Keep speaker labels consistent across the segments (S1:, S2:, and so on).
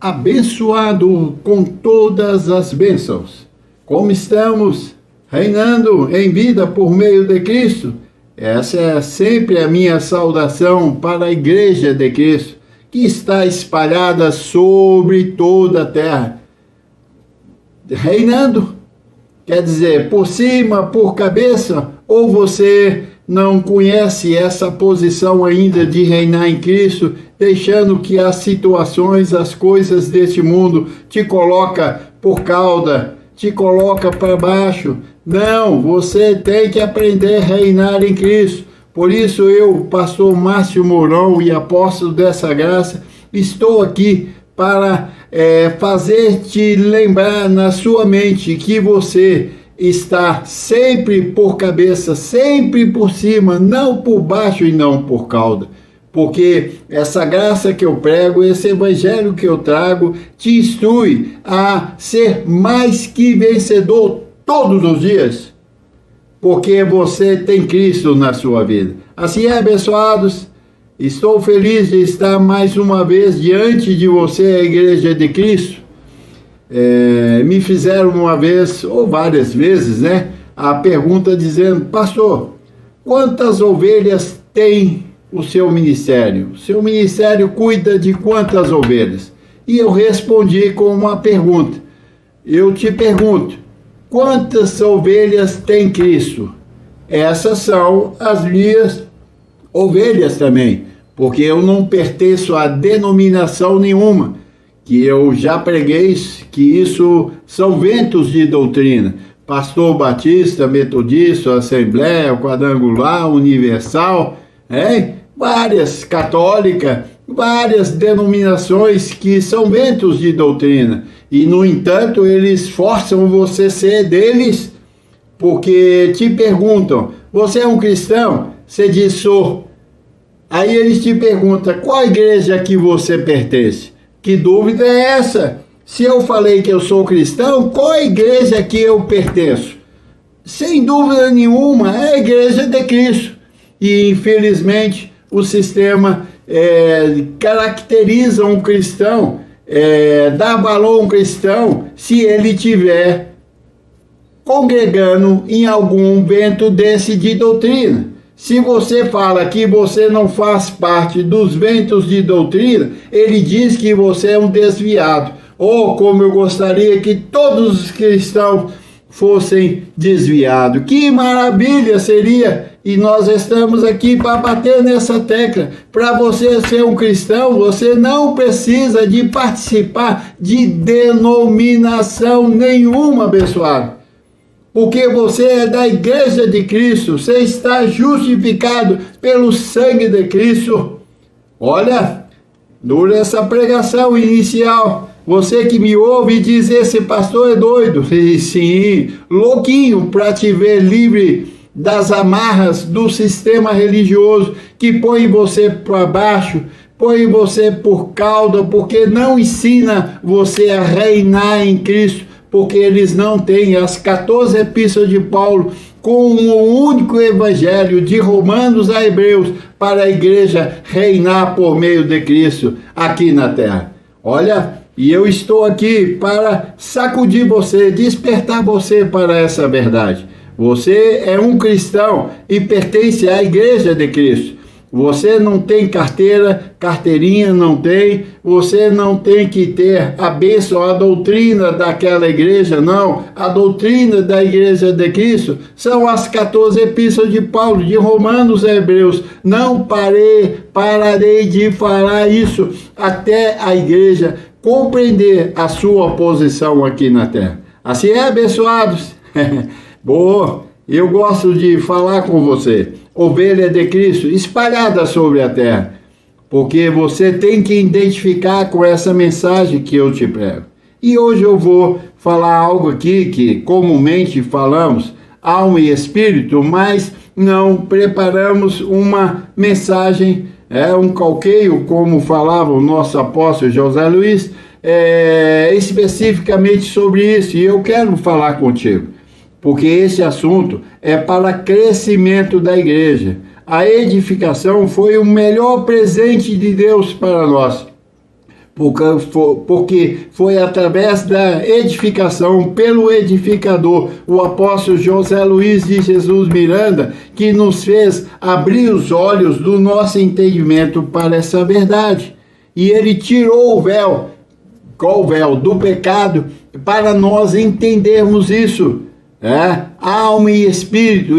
S1: abençoado com todas as bênçãos. Como estamos reinando em vida por meio de Cristo? Essa é sempre a minha saudação para a Igreja de Cristo, que está espalhada sobre toda a terra. Reinando, quer dizer, por cima, por cabeça, ou você não conhece essa posição ainda de reinar em Cristo, deixando que as situações, as coisas deste mundo te coloca por cauda, te coloca para baixo. Não, você tem que aprender a reinar em Cristo. Por isso eu, pastor Márcio Mourão e apóstolo dessa graça, estou aqui para fazer-te lembrar na sua mente que você está sempre por cabeça, sempre por cima, não por baixo e não por cauda. Porque essa graça que eu prego, esse evangelho que eu trago, te instrui a ser mais que vencedor todos os dias. Porque você tem Cristo na sua vida. Assim é, abençoados. Estou feliz de estar mais uma vez diante de você, a Igreja de Cristo. Me fizeram uma vez, ou várias vezes, a pergunta dizendo: pastor, quantas ovelhas tem o seu ministério? O seu ministério cuida de quantas ovelhas? E eu respondi com uma pergunta. Eu te pergunto, quantas ovelhas tem Cristo? Essas são as minhas ovelhas também, porque eu não pertenço a denominação nenhuma, que eu já preguei, que isso são ventos de doutrina. Pastor Batista, Metodista, Assembleia, Quadrangular, Universal, várias, católica, várias denominações que são ventos de doutrina. E, no entanto, eles forçam você a ser deles, porque te perguntam: você é um cristão? Você diz: sou. Aí eles te perguntam: qual igreja que você pertence? Que dúvida é essa? Se eu falei que eu sou cristão, qual a igreja que eu pertenço? Sem dúvida nenhuma, é a Igreja de Cristo. E, infelizmente, o sistema caracteriza um cristão, dá valor a um cristão, se ele estiver congregando em algum vento desse de doutrina. Se você fala que você não faz parte dos ventos de doutrina, ele diz que você é um desviado. Ou, como eu gostaria que todos os cristãos fossem desviados. Que maravilha seria! E nós estamos aqui para bater nessa tecla. Para você ser um cristão, você não precisa de participar de denominação nenhuma, abençoado. Porque você é da Igreja de Cristo, você está justificado pelo sangue de Cristo. Olha, dura essa pregação inicial. Você que me ouve e diz: esse pastor é doido. E sim, louquinho para te ver livre das amarras do sistema religioso que põe você para baixo, põe você por cauda, porque não ensina você a reinar em Cristo. Porque eles não têm as 14 epístolas de Paulo com um único evangelho de Romanos a Hebreus para a igreja reinar por meio de Cristo aqui na terra. Olha, e eu estou aqui para sacudir você, despertar você para essa verdade. Você é um cristão e pertence à Igreja de Cristo. Você não tem carteira, carteirinha não tem, você não tem que ter a bênção, a doutrina daquela igreja, não. A doutrina da Igreja de Cristo são as 14 epístolas de Paulo, de Romanos a Hebreus. Não pararei de falar isso até a igreja compreender a sua posição aqui na terra. Assim é, abençoados? Boa, eu gosto de falar com você. Ovelha de Cristo espalhada sobre a terra, porque você tem que identificar com essa mensagem que eu te prego. E hoje eu vou falar algo aqui que comumente falamos, alma e espírito, mas não preparamos uma mensagem, um calqueio, como falava o nosso apóstolo José Luiz, especificamente sobre isso, e eu quero falar contigo. Porque esse assunto é para crescimento da igreja. A edificação foi o melhor presente de Deus para nós. porque foi através da edificação pelo edificador, o apóstolo José Luiz de Jesus Miranda, que nos fez abrir os olhos do nosso entendimento para essa verdade. E ele tirou o véu, qual o véu? Do pecado, para nós entendermos isso. Alma e espírito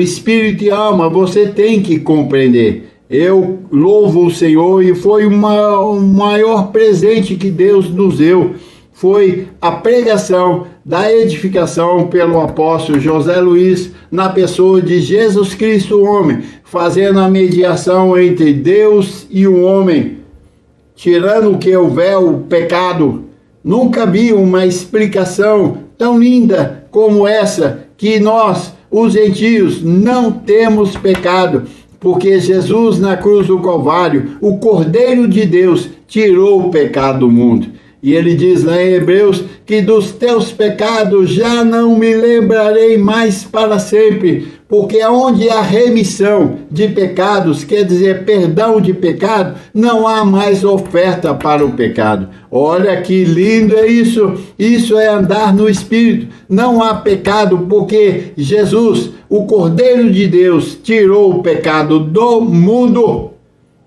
S1: e alma, você tem que compreender. Eu louvo o Senhor, e foi o maior presente que Deus nos deu. Foi a pregação da edificação pelo apóstolo José Luiz, na pessoa de Jesus Cristo, o homem, fazendo a mediação entre Deus e o homem, tirando o que? O véu, o pecado. Nunca vi uma explicação tão linda como essa, que nós, os gentios, não temos pecado, porque Jesus na cruz do Calvário, o Cordeiro de Deus, tirou o pecado do mundo. E ele diz lá em Hebreus que dos teus pecados já não me lembrarei mais para sempre, porque onde há remissão de pecados, quer dizer perdão de pecado, não há mais oferta para o pecado. Olha que lindo é isso! Isso é andar no Espírito. Não há pecado, porque Jesus, o Cordeiro de Deus, tirou o pecado do mundo.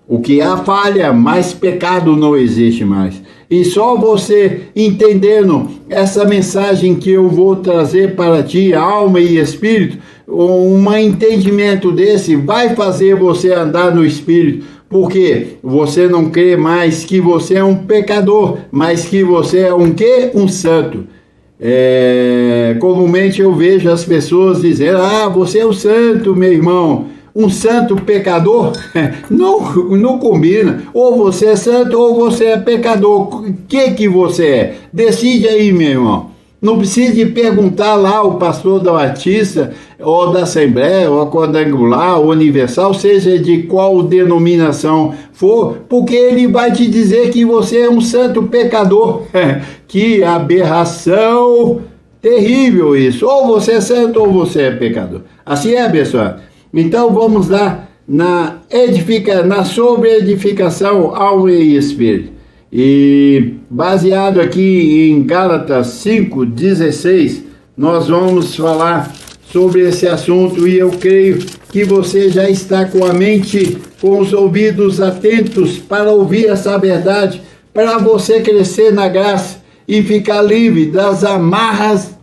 S1: O que há falha, mas pecado não existe mais. E só você entendendo essa mensagem que eu vou trazer para ti, alma e espírito, um entendimento desse vai fazer você andar no Espírito, porque você não crê mais que você é um pecador, mas que você é um quê? Um santo. Comumente eu vejo as pessoas dizendo: você é um santo, meu irmão. Um santo pecador? Não combina. Ou você é santo ou você é pecador. O que você é? Decide aí, meu irmão. Não precisa de perguntar lá o pastor da Batista, ou da Assembleia, ou Quadrangular, ou Universal, seja de qual denominação for, porque ele vai te dizer que você é um santo pecador. Que aberração terrível isso. Ou você é santo ou você é pecador. Assim é, pessoal. Então vamos lá na sobre-edificação, alma e espírito. E baseado aqui em Gálatas 5:16, nós vamos falar sobre esse assunto, e eu creio que você já está com a mente, com os ouvidos atentos para ouvir essa verdade, para você crescer na graça e ficar livre das amarras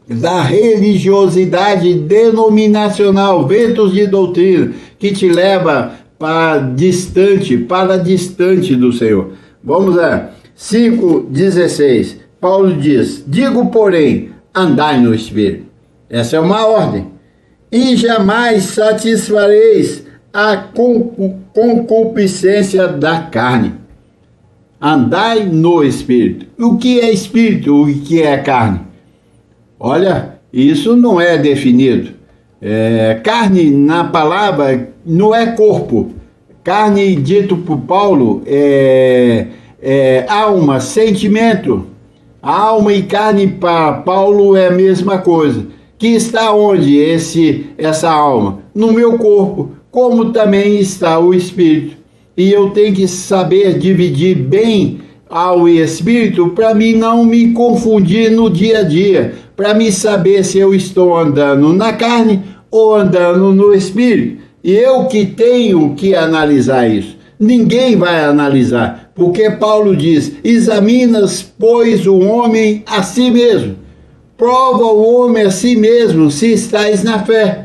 S1: da religiosidade denominacional, ventos de doutrina, que te leva para distante do Senhor. Vamos lá, 5:16, Paulo diz: digo, porém, andai no Espírito. Essa é uma ordem. E jamais satisfareis a concupiscência da carne. Andai no Espírito. O que é Espírito? O que é carne? Olha, isso não é definido. Carne, na palavra, não é corpo. Carne, dito por Paulo, é alma, sentimento. Alma e carne para Paulo é a mesma coisa. Que está onde essa alma? No meu corpo, como também está o espírito. E eu tenho que saber dividir bem alma e espírito para mim não me confundir no dia a dia, para mim saber se eu estou andando na carne ou andando no espírito. E eu que tenho que analisar isso. Ninguém vai analisar, porque Paulo diz: examinas, pois, o homem a si mesmo. Prova o homem a si mesmo, se estáis na fé.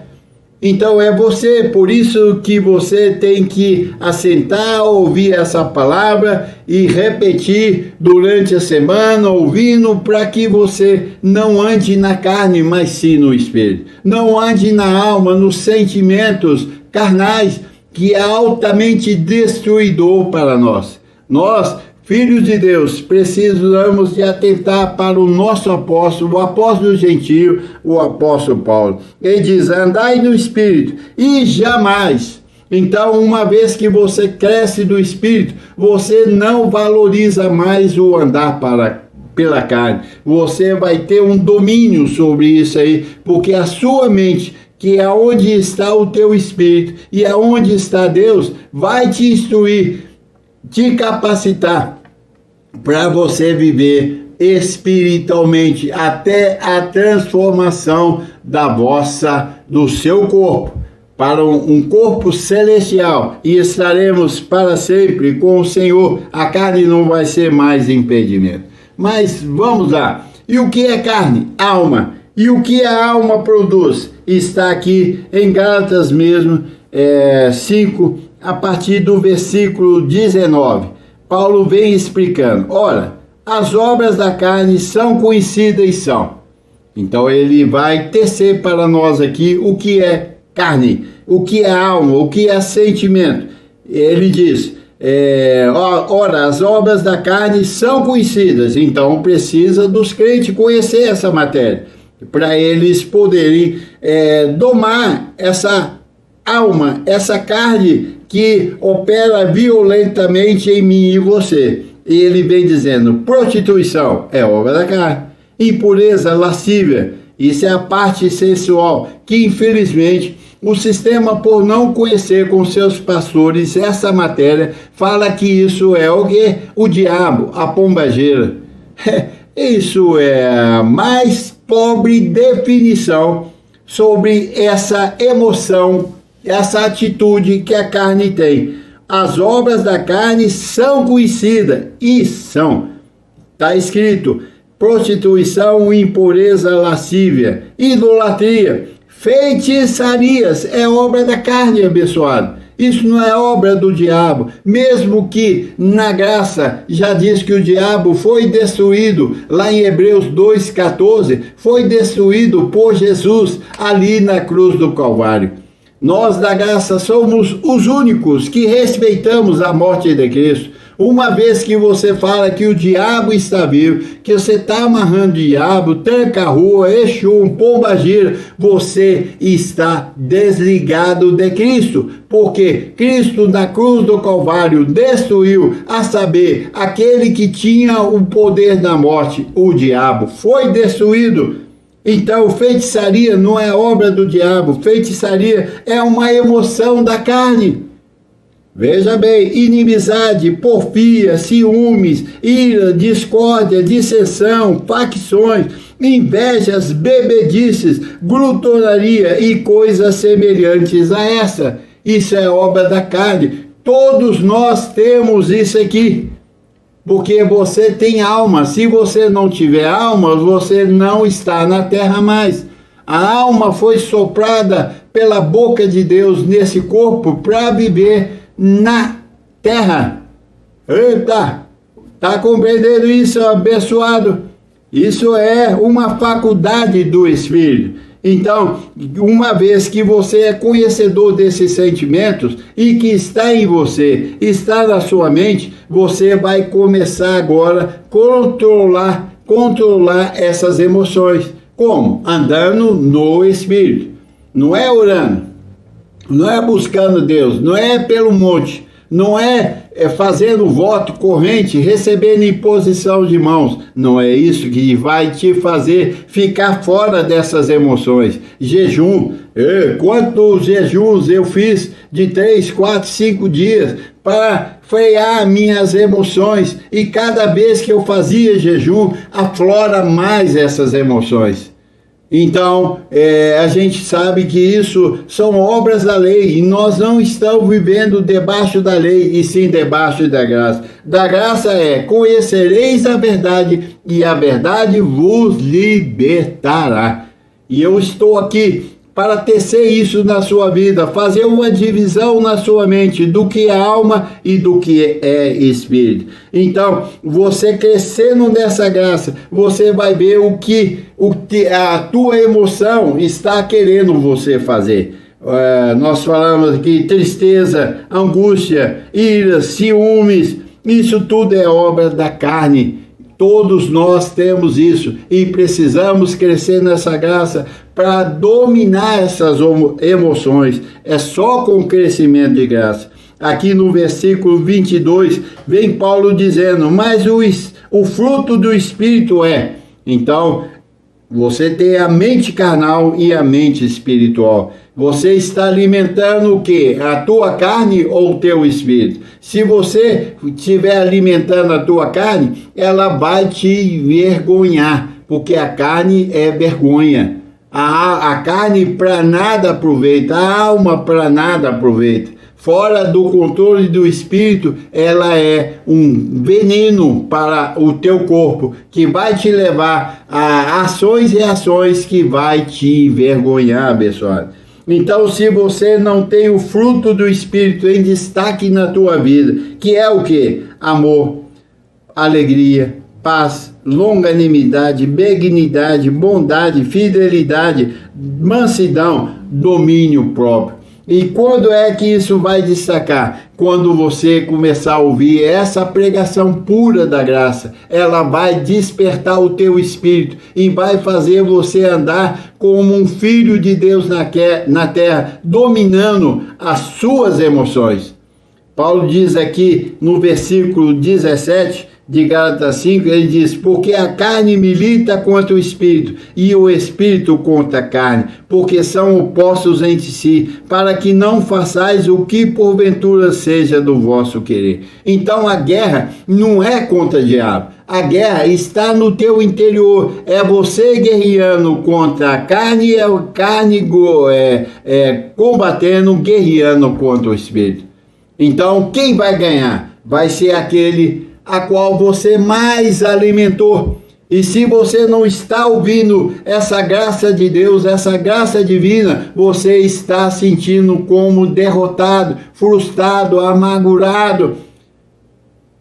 S1: Então é você, por isso que você tem que assentar, ouvir essa palavra e repetir durante a semana, ouvindo, para que você não ande na carne, mas sim no espírito. Não ande na alma, nos sentimentos carnais, que é altamente destruidor para nós. Nós, filhos de Deus, precisamos de atentar para o nosso apóstolo, o apóstolo gentio, o apóstolo Paulo. Ele diz: andai no Espírito e jamais. Então, uma vez que você cresce do Espírito, você não valoriza mais o andar pela carne. Você vai ter um domínio sobre isso aí, porque a sua mente, que é onde está o teu Espírito e é onde está Deus, vai te instruir, te capacitar para você viver espiritualmente até a transformação do seu corpo para um corpo celestial, e estaremos para sempre com o Senhor. A carne não vai ser mais impedimento. Mas vamos lá. E o que é carne? Alma. E o que a alma produz? Está aqui em Gálatas mesmo, 5, a partir do versículo 19. Paulo vem explicando. Ora, as obras da carne são conhecidas e são. Então ele vai tecer para nós aqui o que é carne, o que é alma, o que é sentimento. Ele diz, ora, as obras da carne são conhecidas, então precisa dos crentes conhecer essa matéria, para eles poderem domar essa alma, essa carne que opera violentamente em mim e você. E ele vem dizendo, prostituição é obra da carne, impureza, lascívia, isso é a parte sensual, que infelizmente o sistema, por não conhecer com seus pastores essa matéria, fala que isso é o quê? O diabo, a pombageira. Isso é a mais pobre definição sobre essa emoção, essa atitude que a carne tem. As obras da carne são conhecidas e são. Está escrito, prostituição, impureza, lascívia, idolatria, feitiçarias, é obra da carne, abençoado. Isso não é obra do diabo, mesmo que na graça já diz que o diabo foi destruído, lá em Hebreus 2,14, foi destruído por Jesus ali na cruz do Calvário. Nós da graça somos os únicos que respeitamos a morte de Cristo. Uma vez que você fala que o diabo está vivo, que você está amarrando o diabo, tranca a rua, Exu, pombagira, você está desligado de Cristo. Porque Cristo na cruz do Calvário destruiu, a saber, aquele que tinha o poder da morte, o diabo, foi destruído. Então, feitiçaria não é obra do diabo, feitiçaria é uma emoção da carne. Veja bem, inimizade, porfia, ciúmes, ira, discórdia, dissensão, facções, invejas, bebedices, glutonaria e coisas semelhantes a essa. Isso é obra da carne. Todos nós temos isso aqui. Porque você tem alma. Se você não tiver alma, você não está na terra mais. A alma foi soprada pela boca de Deus nesse corpo para viver na terra. Eita, tá compreendendo isso, abençoado? Isso é uma faculdade do Espírito. Então, uma vez que você é conhecedor desses sentimentos e que está em você, está na sua mente, você vai começar agora a controlar essas emoções. Como? Andando no Espírito. Não é orando, não é buscando Deus, não é pelo monte, não é fazendo voto corrente, recebendo imposição de mãos. Não é isso que vai te fazer ficar fora dessas emoções. Jejum. Quantos jejuns eu fiz de 3, 4, 5 dias para frear minhas emoções. E cada vez que eu fazia jejum, aflora mais essas emoções. Então, a gente sabe que isso são obras da lei, e nós não estamos vivendo debaixo da lei, e sim debaixo da graça. Da graça conhecereis a verdade, e a verdade vos libertará. E eu estou aqui para tecer isso na sua vida, fazer uma divisão na sua mente do que é alma e do que é espírito. Então, você crescendo nessa graça, você vai ver o que a tua emoção está querendo você fazer. Nós falamos aqui tristeza, angústia, ira, ciúmes, isso tudo é obra da carne. Todos nós temos isso e precisamos crescer nessa graça para dominar essas emoções. É só com o crescimento de graça. Aqui no versículo 22, vem Paulo dizendo, mas o fruto do Espírito é. Então, Você tem a mente carnal e a mente espiritual. Você está alimentando o quê? A tua carne ou o teu espírito? Se você estiver alimentando a tua carne, ela vai te envergonhar, porque a carne é vergonha. A carne para nada aproveita, a alma para nada aproveita. Fora do controle do espírito, ela é um veneno para o teu corpo, que vai te levar a ações e reações que vai te envergonhar, abençoado. Então, se você não tem o fruto do espírito em destaque na tua vida, que é o quê? Amor, alegria, paz, longanimidade, benignidade, bondade, fidelidade, mansidão, domínio próprio. E quando é que isso vai destacar? Quando você começar a ouvir essa pregação pura da graça, ela vai despertar o teu espírito e vai fazer você andar como um filho de Deus na terra, dominando as suas emoções. Paulo diz aqui no versículo 17 de Gálatas 5, ele diz: porque a carne milita contra o espírito e o espírito contra a carne, porque são opostos entre si, para que não façais o que porventura seja do vosso querer. Então a guerra não é contra o diabo, a guerra está no teu interior, é você guerreando contra a carne e a carne combatendo, guerreando contra o espírito. Então quem vai ganhar? Vai ser aquele a qual você mais alimentou. E se você não está ouvindo essa graça de Deus, essa graça divina, você está sentindo como derrotado, frustrado, amargurado,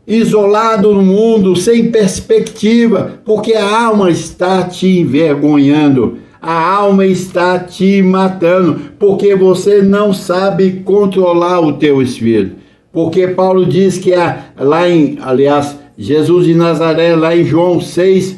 S1: isolado no mundo, sem perspectiva, porque a alma está te envergonhando. A alma está te matando, porque você não sabe controlar o teu espírito. Porque Paulo diz que Jesus de Nazaré, lá em João 6,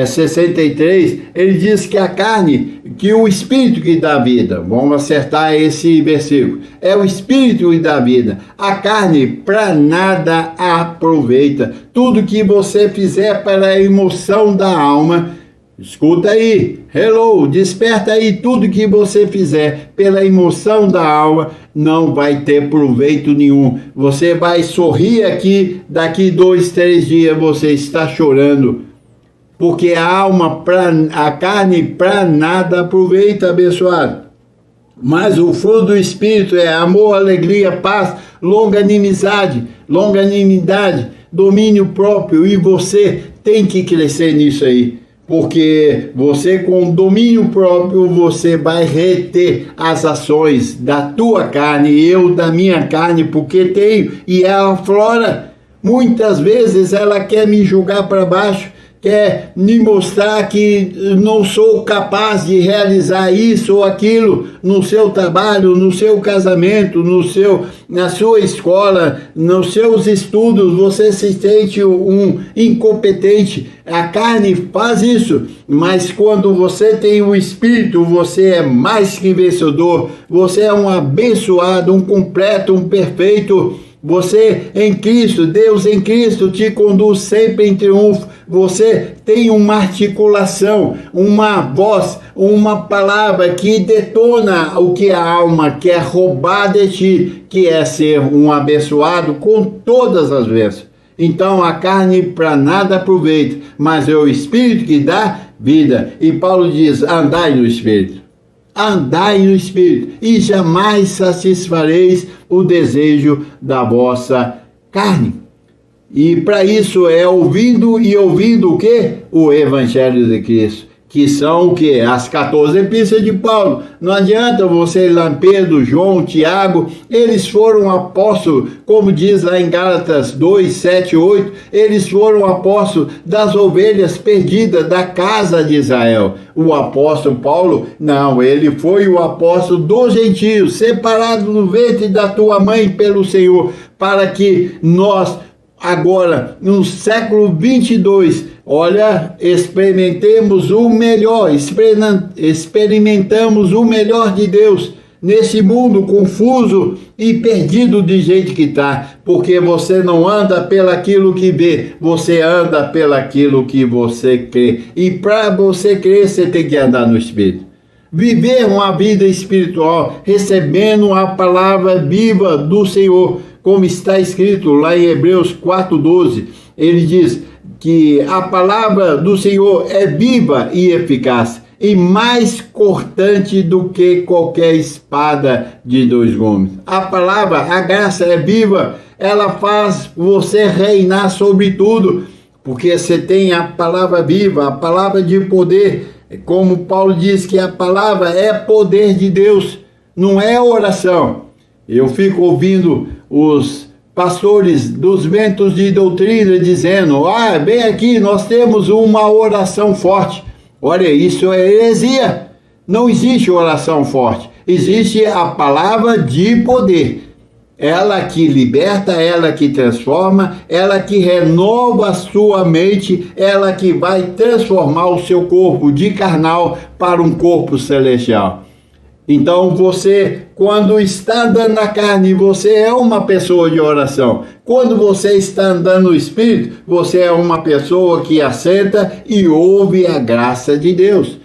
S1: 63, ele diz que a carne, que o espírito que dá vida, vamos acertar esse versículo, é o espírito que dá vida, a carne para nada aproveita. Tudo que você fizer para a emoção da alma, escuta aí, hello, desperta aí, tudo que você fizer pela emoção da alma não vai ter proveito nenhum. Você vai sorrir aqui, daqui 2, 3 dias você está chorando, porque a carne para nada aproveita, abençoado. Mas o fruto do Espírito é amor, alegria, paz, longanimidade, domínio próprio, e você tem que crescer nisso aí. Porque você, com domínio próprio, você vai reter as ações da tua carne, eu da minha carne, porque tenho, e ela aflora. Muitas vezes ela quer me jogar para baixo, quer me mostrar que não sou capaz de realizar isso ou aquilo no seu trabalho, no seu casamento, na sua escola, nos seus estudos. Você se sente um incompetente. A carne faz isso, mas quando você tem o Espírito, você é mais que vencedor. Você é um abençoado, um completo, um perfeito. Você em Cristo, Deus em Cristo te conduz sempre em triunfo. Você tem uma articulação, uma voz, uma palavra que detona o que a alma quer roubar de ti, que é ser um abençoado com todas as vezes. Então a carne para nada aproveita, mas é o Espírito que dá vida. E Paulo diz: andai no Espírito. Andai no Espírito, e jamais satisfareis o desejo da vossa carne. E para isso é ouvindo o quê? O Evangelho de Cristo, que são o quê? As 14 epístolas de Paulo. Não adianta você ir lá em Pedro, João, Tiago, eles foram apóstolos, como diz lá em Gálatas 2, 7, 8, eles foram apóstolos das ovelhas perdidas da casa de Israel. O apóstolo Paulo, não, ele foi o apóstolo dos gentios, separado do ventre da tua mãe pelo Senhor, para que nós, agora, no século 22, olha, experimentamos o melhor de Deus nesse mundo confuso e perdido de jeito que está, porque você não anda pelaquilo que vê, você anda pelaquilo que você crê. E para você crer, você tem que andar no Espírito. Viver uma vida espiritual, recebendo a palavra viva do Senhor, como está escrito lá em Hebreus 4:12. Ele diz que a palavra do Senhor é viva e eficaz, e mais cortante do que qualquer espada de 2 gumes. A palavra, a graça é viva, ela faz você reinar sobre tudo, porque você tem a palavra viva, a palavra de poder. Como Paulo diz que a palavra é poder de Deus, não é oração. Eu fico ouvindo os pastores dos ventos de doutrina dizendo: bem aqui nós temos uma oração forte. Olha, isso é heresia. Não existe oração forte. Existe a palavra de poder. Ela que liberta, ela que transforma, ela que renova a sua mente, ela que vai transformar o seu corpo de carnal para um corpo celestial. Então você, quando está andando na carne, você é uma pessoa de oração. Quando você está andando no Espírito, você é uma pessoa que assenta e ouve a graça de Deus.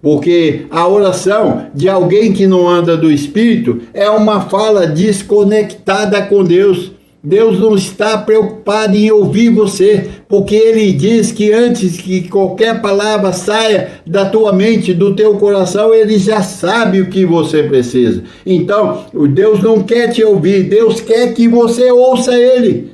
S1: Porque a oração de alguém que não anda do Espírito é uma fala desconectada com Deus. Deus não está preocupado em ouvir você, porque Ele diz que antes que qualquer palavra saia da tua mente, do teu coração, Ele já sabe o que você precisa. Então, Deus não quer te ouvir, Deus quer que você ouça Ele.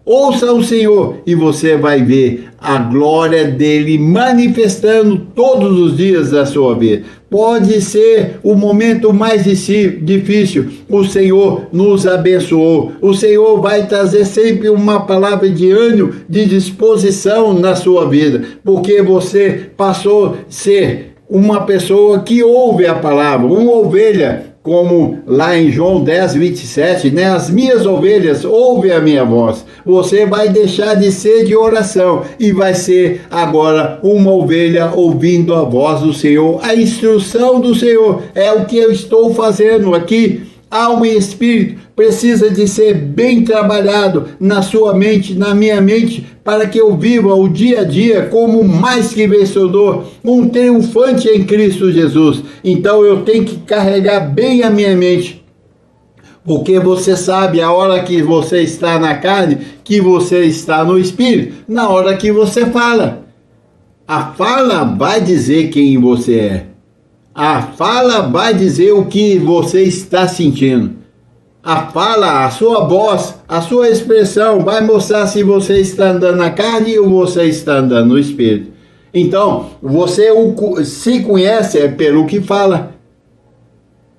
S1: Ouça o Senhor e você vai ver a glória dele manifestando todos os dias da sua vida. Pode ser o momento mais difícil, o Senhor nos abençoou. O Senhor vai trazer sempre uma palavra de ânimo, de disposição na sua vida, porque você passou a ser uma pessoa que ouve a palavra, uma ovelha. Como lá em João 10:27, né? As minhas ovelhas ouvem a minha voz. Você vai deixar de ser de oração e vai ser agora uma ovelha ouvindo a voz do Senhor. A instrução do Senhor é o que eu estou fazendo aqui. Alma e espírito precisa de ser bem trabalhado na sua mente, na minha mente, para que eu viva o dia a dia como mais que vencedor, um triunfante em Cristo Jesus. Então eu tenho que carregar bem a minha mente, porque você sabe a hora que você está na carne, que você está no espírito, na hora que você fala. A fala vai dizer quem você é. A fala vai dizer o que você está sentindo. A fala, a sua voz, a sua expressão vai mostrar se você está andando na carne ou você está andando no espírito. Então, você se conhece pelo que fala.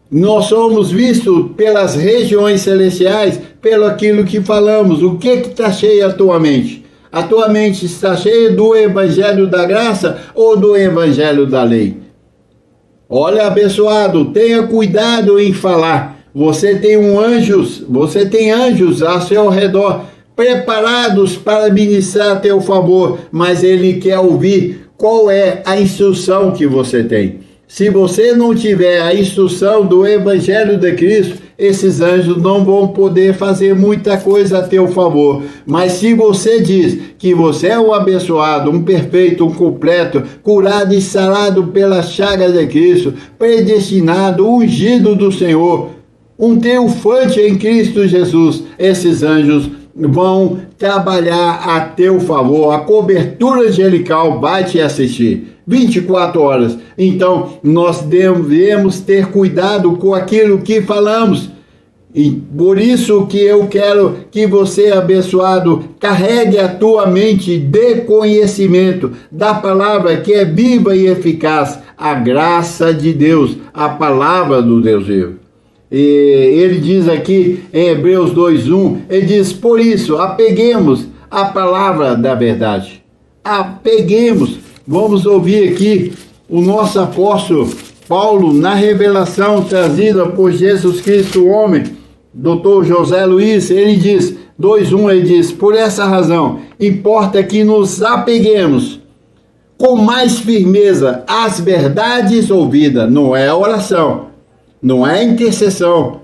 S1: Nós somos vistos pelas regiões celestiais, pelo aquilo que falamos. O que está cheio a tua mente? A tua mente está cheia do evangelho da graça ou do evangelho da lei? Olha, abençoado, tenha cuidado em falar. Você tem anjos ao seu redor, preparados para ministrar a teu favor, mas ele quer ouvir qual é a instrução que você tem. Se você não tiver a instrução do Evangelho de Cristo, esses anjos não vão poder fazer muita coisa a teu favor. Mas se você diz que você é um abençoado, um perfeito, um completo, curado e sarado pelas chagas de Cristo, predestinado, ungido do Senhor, um triunfante em Cristo Jesus, esses anjos vão trabalhar a teu favor. A cobertura angelical vai te assistir 24 horas. Então, nós devemos ter cuidado com aquilo que falamos. E por isso que eu quero que você, abençoado, carregue a tua mente de conhecimento da palavra que é viva e eficaz, a graça de Deus, a palavra do Deus vivo. E ele diz aqui em Hebreus 2:1, ele diz: por isso, apeguemos a palavra da verdade. Apeguemos. Vamos ouvir aqui o nosso apóstolo Paulo, na revelação trazida por Jesus Cristo, o homem, Dr. José Luiz. Ele diz, 2:1, ele diz: por essa razão, importa que nos apeguemos com mais firmeza às verdades ouvidas. Não é oração, não é intercessão.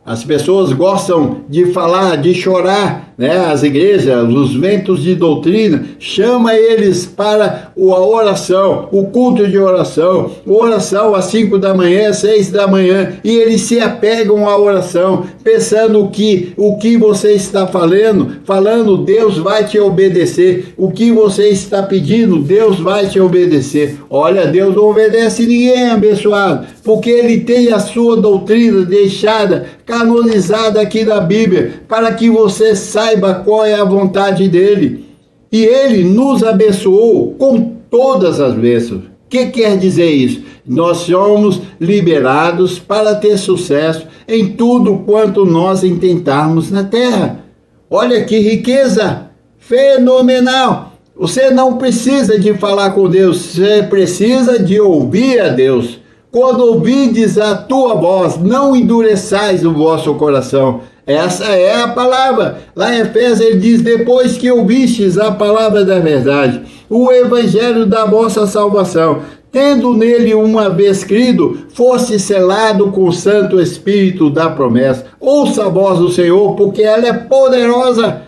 S1: As pessoas gostam de falar, de chorar, né? As igrejas, os ventos de doutrina, chama eles para a oração, o culto de oração, oração às 5 da manhã, 6 da manhã, e eles se apegam à oração, pensando que o que você está falando, Deus vai te obedecer. O que você está pedindo, Deus vai te obedecer. Olha, Deus não obedece ninguém, abençoado, porque Ele tem a sua doutrina deixada, canonizada aqui na Bíblia, para que você saiba qual é a vontade dEle. E Ele nos abençoou com todas as bênçãos. O que quer dizer isso? Nós somos liberados para ter sucesso em tudo quanto nós intentarmos na terra. Olha que riqueza fenomenal! Você não precisa de falar com Deus, você precisa de ouvir a Deus. Quando ouvides a tua voz, não endureçais o vosso coração. Essa é a palavra. Lá em Efésios ele diz, depois que ouvistes a palavra da verdade, o evangelho da vossa salvação, tendo nele uma vez crido, fosse selado com o Santo Espírito da promessa. Ouça a voz do Senhor, porque ela é poderosa.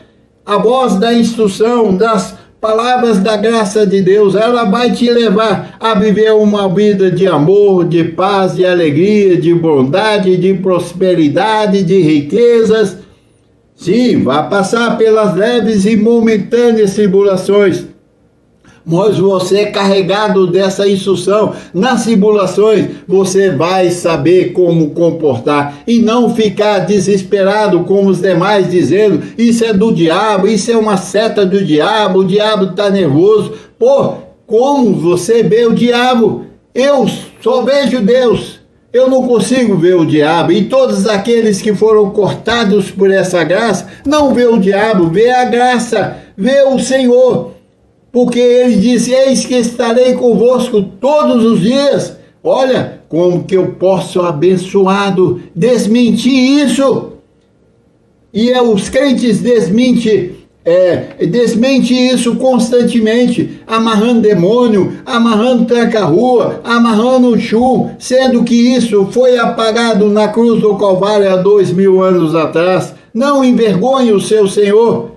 S1: A voz da instrução, das palavras da graça de Deus, ela vai te levar a viver uma vida de amor, de paz, de alegria, de bondade, de prosperidade, de riquezas. Sim, vai passar pelas leves e momentâneas tribulações, mas você, carregado dessa instrução, nas tribulações, você vai saber como comportar e não ficar desesperado como os demais, dizendo, isso é do diabo, isso é uma seta do diabo, o diabo está nervoso. Pô, como você vê o diabo? Eu só vejo Deus, eu não consigo ver o diabo. E todos aqueles que foram cortados por essa graça, não vê o diabo, vê a graça, vê o Senhor. Porque ele disse, eis que estarei convosco todos os dias. Olha, como que eu posso, abençoado, desmentir isso? E os crentes desmentem isso constantemente, amarrando demônio, amarrando tranca-rua, amarrando o chum, sendo que isso foi apagado na cruz do Calvário há 2000 anos atrás. Não envergonhe o seu Senhor.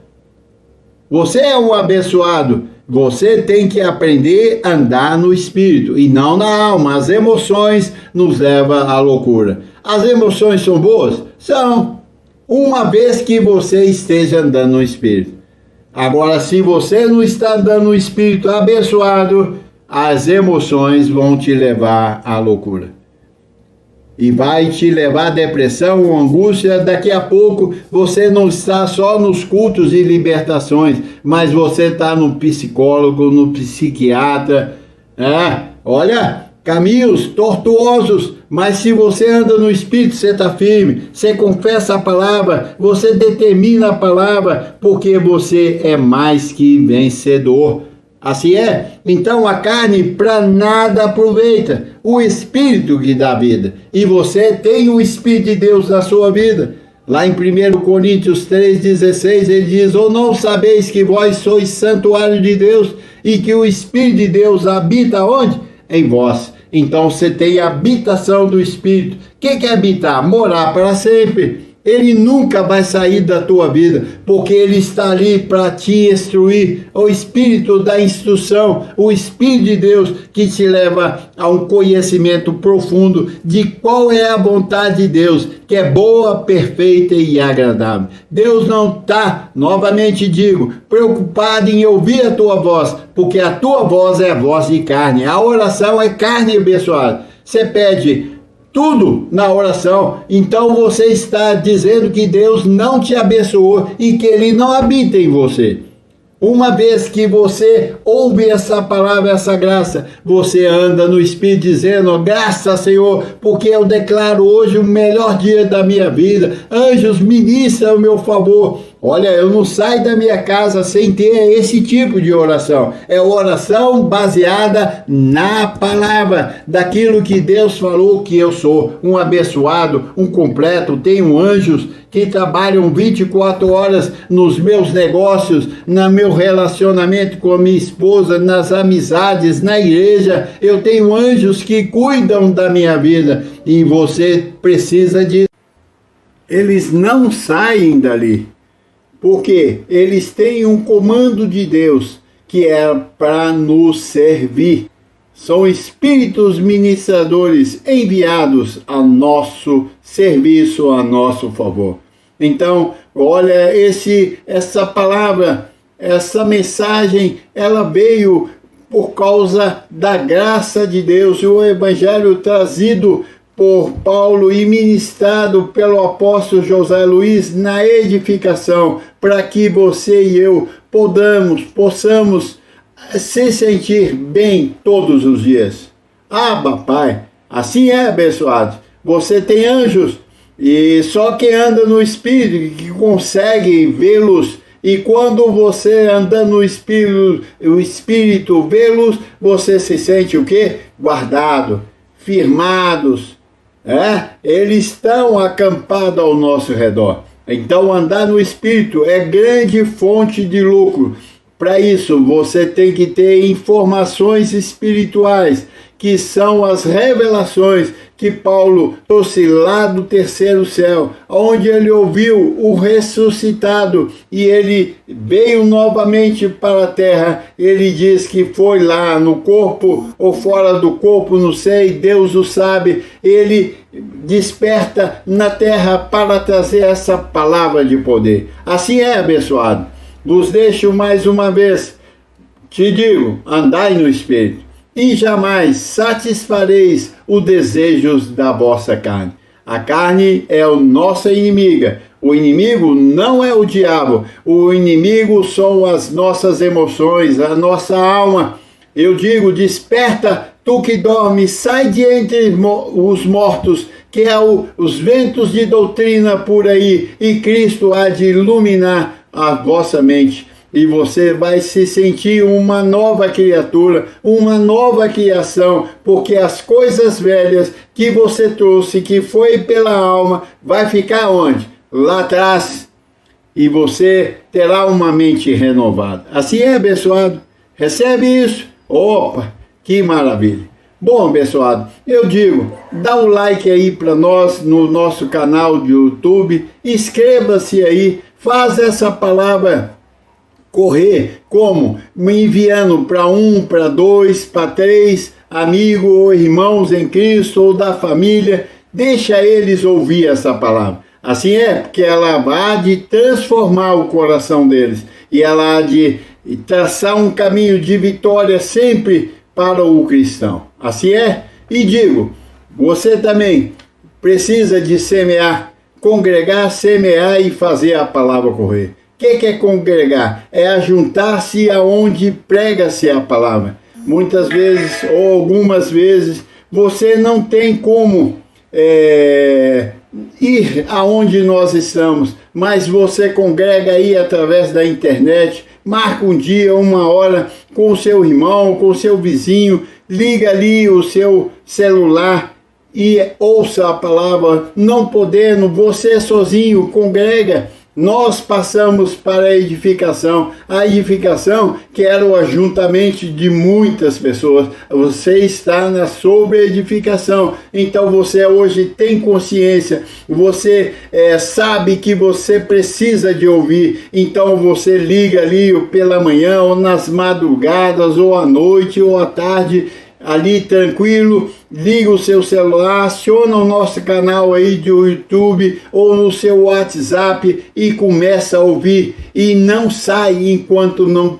S1: Você é um abençoado. Você tem que aprender a andar no espírito e não na alma. As emoções nos levam à loucura. As emoções são boas? São, uma vez que você esteja andando no espírito. Agora, se você não está andando no espírito abençoado, as emoções vão te levar à loucura. E vai te levar à depressão, angústia. Daqui a pouco você não está só nos cultos de libertações, mas você está no psicólogo, no psiquiatra. Olha, caminhos tortuosos, mas se você anda no Espírito, você está firme, você confessa a palavra, você determina a palavra, porque você é mais que vencedor. Assim é? Então a carne para nada aproveita, o Espírito que dá vida. E você tem o Espírito de Deus na sua vida. Lá em 1 Coríntios 3,16 ele diz, ou não sabeis que vós sois santuário de Deus e que o Espírito de Deus habita onde? Em vós. Então você tem a habitação do Espírito. O que é habitar? Morar para sempre. Ele nunca vai sair da tua vida, porque ele está ali para te instruir. O Espírito da instrução, o Espírito de Deus que te leva a um conhecimento profundo de qual é a vontade de Deus, que é boa, perfeita e agradável. Deus não está, novamente digo, preocupado em ouvir a tua voz, porque a tua voz é a voz de carne. A oração é carne, abençoado. Você pede tudo na oração, então você está dizendo que Deus não te abençoou e que Ele não habita em você. Uma vez que você ouve essa palavra, essa graça, você anda no Espírito dizendo, graças Senhor, porque eu declaro hoje o melhor dia da minha vida, anjos ministram ao meu favor, Olha, eu não saio da minha casa sem ter esse tipo de oração. É oração baseada na palavra, daquilo que Deus falou que eu sou. Um abençoado, um completo, tenho anjos que trabalham 24 horas nos meus negócios, no meu relacionamento com a minha esposa, nas amizades, na igreja. Eu tenho anjos que cuidam da minha vida e você precisa de... Eles não saem dali, porque eles têm um comando de Deus que é para nos servir. São espíritos ministradores enviados a nosso serviço, a nosso favor. Então, olha, essa palavra, essa mensagem, ela veio por causa da graça de Deus, e o evangelho trazido por Paulo e ministrado pelo apóstolo José Luiz na edificação, para que você e eu possamos se sentir bem todos os dias. Ah, papai, assim é, abençoado. Você tem anjos, e só quem anda no Espírito que consegue vê-los. E quando você anda no Espírito, o Espírito vê-los, você se sente o quê? Guardado, firmados. Eles estão acampados ao nosso redor. Então andar no Espírito é grande fonte de lucro. Para isso, você tem que ter informações espirituais, que são as revelações que Paulo trouxe lá do terceiro céu, onde ele ouviu o ressuscitado e ele veio novamente para a terra. Ele diz que foi lá no corpo ou fora do corpo, não sei, Deus o sabe. Ele desperta na terra para trazer essa palavra de poder. Assim é, abençoado. Vos deixo mais uma vez, te digo, andai no Espírito, e jamais satisfareis os desejos da vossa carne. A carne é a nossa inimiga. O inimigo não é o diabo. O inimigo são as nossas emoções, a nossa alma. Eu digo, desperta, tu que dorme, sai de entre os mortos, que é os ventos de doutrina por aí, e Cristo há de iluminar a vossa mente, e você vai se sentir uma nova criatura, uma nova criação, porque as coisas velhas que você trouxe, que foi pela alma, vai ficar onde? Lá atrás, e você terá uma mente renovada. Assim é, abençoado? Recebe isso? Opa, que maravilha! Bom, abençoado, eu digo, dá um like aí para nós no nosso canal de YouTube, inscreva-se aí, faz essa palavra correr, como? Me enviando para 1, para 2, para 3 amigos ou irmãos em Cristo ou da família, deixa eles ouvir essa palavra. Assim é, porque ela há de transformar o coração deles e ela há de traçar um caminho de vitória sempre para o cristão. Assim é, e digo, você também precisa de semear, congregar, semear e fazer a palavra correr. O que é congregar? É ajuntar-se aonde prega-se a palavra. Muitas vezes, ou algumas vezes, você não tem como ir aonde nós estamos, mas você congrega aí através da internet, marca um dia, uma hora com o seu irmão, com o seu vizinho, liga ali o seu celular e ouça a palavra, não podendo, você sozinho, congrega. Nós passamos para a edificação que era o ajuntamento de muitas pessoas. Você está na sobre-edificação, então você hoje tem consciência, você sabe que você precisa de ouvir, então você liga ali pela manhã, ou nas madrugadas, ou à noite, ou à tarde, ali tranquilo, liga o seu celular, aciona o nosso canal aí do YouTube ou no seu WhatsApp e começa a ouvir, e não sai enquanto não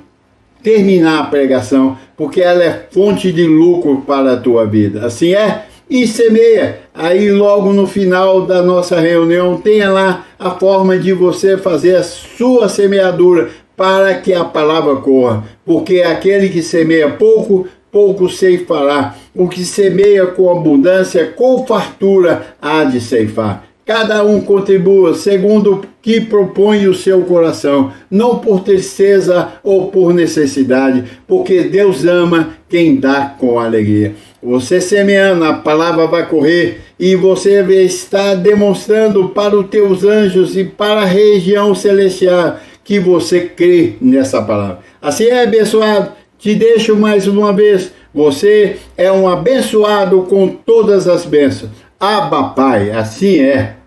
S1: terminar a pregação, porque ela é fonte de lucro para a tua vida. Assim é? E semeia. Aí logo no final da nossa reunião tenha lá a forma de você fazer a sua semeadura para que a palavra corra, porque aquele que semeia pouco ceifará. O que semeia com abundância, com fartura, há de ceifar. cada um contribua segundo o que propõe o seu coração, não por tristeza ou por necessidade, porque Deus ama quem dá com alegria. Você semeando, a palavra vai correr e você está demonstrando para os teus anjos e para a região celestial que você crê nessa palavra. Assim é, abençoado. Te deixo mais uma vez. Você é um abençoado com todas as bênçãos. Abba, Pai, assim é.